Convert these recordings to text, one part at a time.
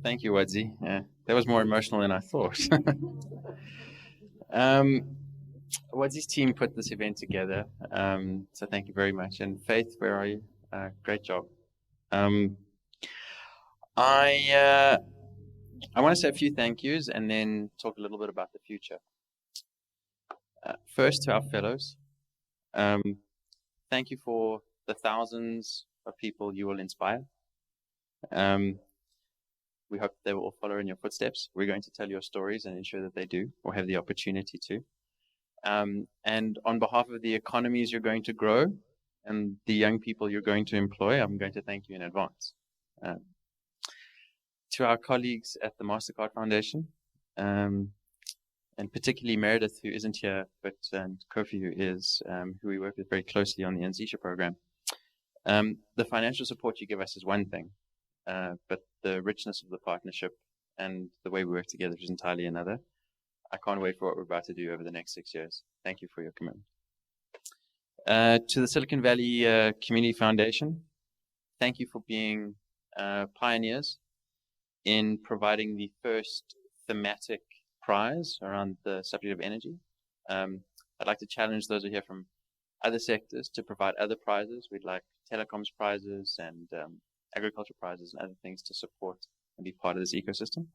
Thank you, Wadzi. That was more emotional than I thought. Wadzi's team put this event together, so thank you very much. And Faith, where are you? Great job. I want to say a few thank yous and then talk a little bit about the future. First, to our fellows, thank you for the thousands of people you will inspire. We hope they will all follow in your footsteps. We're going to tell your stories and ensure that they do, or have the opportunity to. And on behalf of the economies you're going to grow and the young people you're going to employ, I'm going to thank you in advance. To our colleagues at the MasterCard Foundation, and particularly Meredith, who isn't here, but Kofi, who is, who we work with very closely on the Anzisha program. The financial support you give us is one thing, but the richness of the partnership and the way we work together is entirely another. I can't wait for what we're about to do over the next 6 years. Thank you for your commitment. To the Silicon Valley Community Foundation, thank you for being pioneers in providing the first thematic prize around the subject of energy. I'd like to challenge those who are here from other sectors to provide other prizes. We'd like telecoms prizes and agriculture prizes and other things to support and be part of this ecosystem.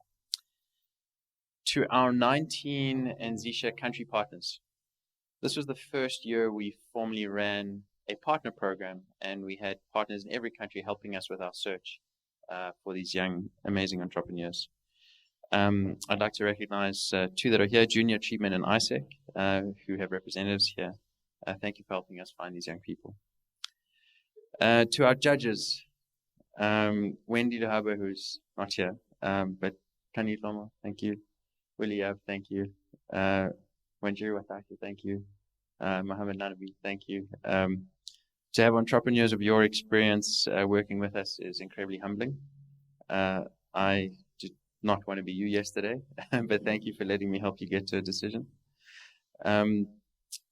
To our 19 Anzisha country partners, this was the first year we formally ran a partner program, and we had partners in every country helping us with our search for these young, amazing entrepreneurs. I'd like to recognize two that are here, Junior Achievement and ISEC, who have representatives here. Thank you for helping us find these young people. To our judges, Wendy Lehaba, who's not here, but Kani Loma, thank you. Willie Yav, thank you. Wanjiru Wataki, thank you. Mohammed Nanabi, thank you. To have entrepreneurs of your experience working with us is incredibly humbling. I did not want to be you yesterday, but thank you for letting me help you get to a decision. To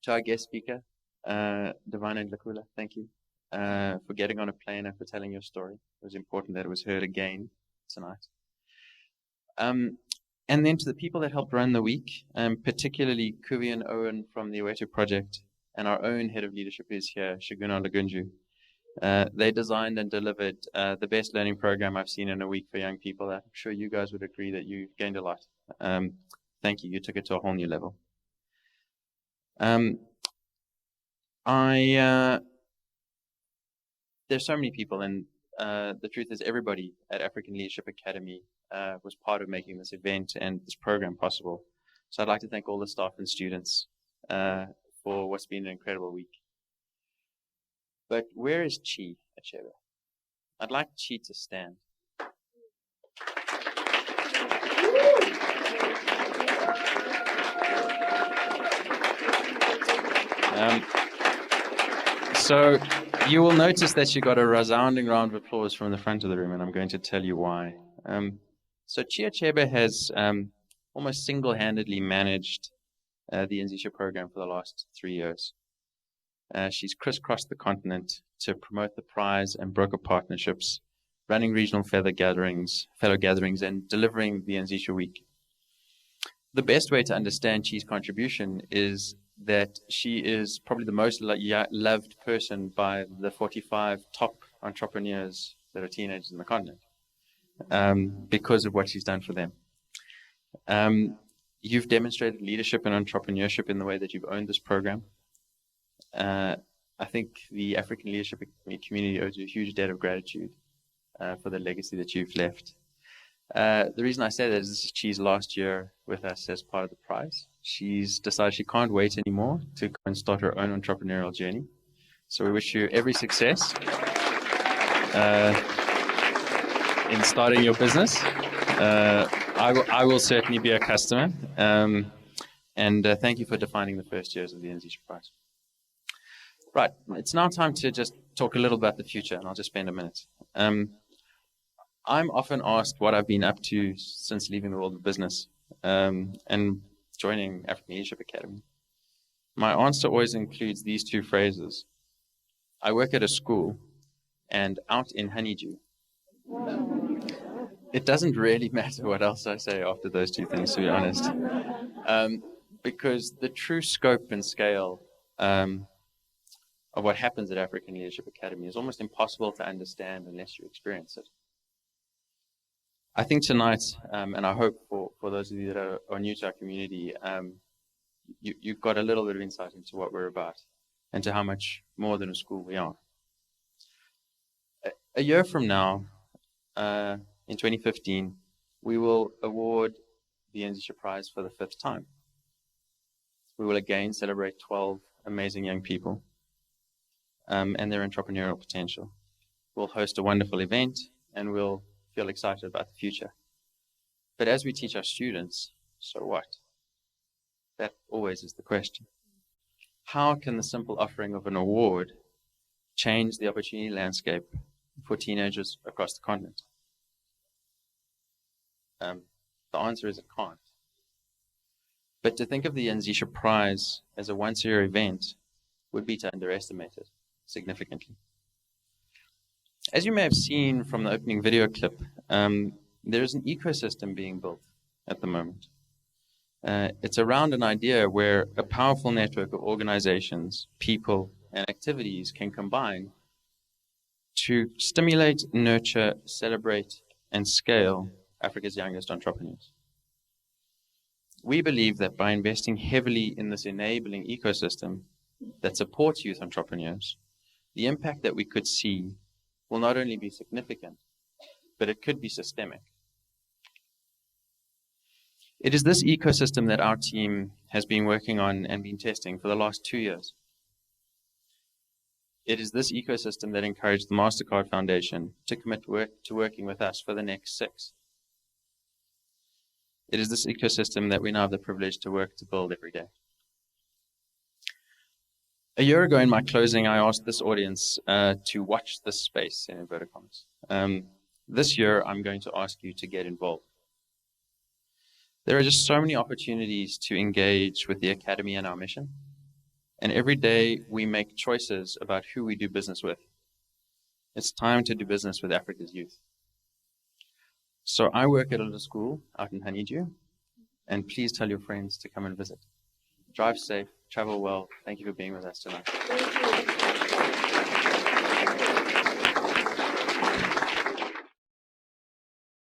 our guest speaker, Devana Lakula, thank you for getting on a plane and for telling your story. It was important that it was heard again tonight. And then to the people that helped run the week, particularly Kuvi and Owen from the Owetu project, and our own head of leadership is here, Shaguna Lagunju. They designed and delivered the best learning program I've seen in a week for young people. I'm sure you guys would agree that you gained a lot. Thank you. You took it to a whole new level. There's so many people, and the truth is everybody at African Leadership Academy was part of making this event and this program possible. So I'd like to thank all the staff and students for what's been an incredible week. But where is Chi Achebe? I'd like Chi to stand. So you will notice that she got a resounding round of applause from the front of the room, and I'm going to tell you why. So Chi Achebe has almost single-handedly managed the Anzisha program for the last 3 years. She's crisscrossed the continent to promote the prize and broker partnerships, running regional fellow gatherings, and delivering the Anzisha Week. The best way to understand Chi's contribution is that she is probably the most loved person by the 45 top entrepreneurs that are teenagers in the continent because of what she's done for them. You've demonstrated leadership and entrepreneurship in the way that you've owned this program. I think the African leadership community owes you a huge debt of gratitude for the legacy that you've left. The reason I say that is this is Chi's last year with us as part of the prize. She's decided she can't wait anymore to go and start her own entrepreneurial journey. So we wish you every success in starting your business. I will certainly be a customer. And thank you for defining the first years of the Anzisha Prize. Right, it's now time to just talk a little about the future, and I'll just spend a minute. I'm often asked what I've been up to since leaving the world of business and joining African Leadership Academy. My answer always includes these two phrases. I work at a school and out in honeydew. it doesn't really matter what else I say after those two things, to be honest, because the true scope and scale of what happens at African Leadership Academy is almost impossible to understand unless you experience it. I think tonight, and I hope for those of you that are new to our community, you've got a little bit of insight into what we're about and to how much more than a school we are. A year from now, in 2015, we will award the Anzisha Prize for the 5th time. We will again celebrate 12 amazing young people and their entrepreneurial potential. We'll host a wonderful event and we'll feel excited about the future. But as we teach our students, so what? That always is the question. How can the simple offering of an award change the opportunity landscape for teenagers across the continent? The answer is it can't. But to think of the Anzisha Prize as a once-a-year event would be to underestimate it significantly. As you may have seen from the opening video clip, there is an ecosystem being built at the moment. It's around an idea where a powerful network of organizations, people, and activities can combine to stimulate, nurture, celebrate, and scale Africa's youngest entrepreneurs. We believe that by investing heavily in this enabling ecosystem that supports youth entrepreneurs, the impact that we could see will not only be significant, but it could be systemic. It is this ecosystem that our team has been working on and been testing for the last 2 years. It is this ecosystem that encouraged the MasterCard Foundation to commit to working with us for the next 6. It is this ecosystem that we now have the privilege to work to build every day. A year ago in my closing, I asked this audience to watch this space in inverted commas. This year, I'm going to ask you to get involved. There are just so many opportunities to engage with the Academy and our mission. And every day we make choices about who we do business with. It's time to do business with Africa's youth. So I work at a little school out in Honeydew, and please tell your friends to come and visit. Drive safe, travel well. Thank you for being with us tonight.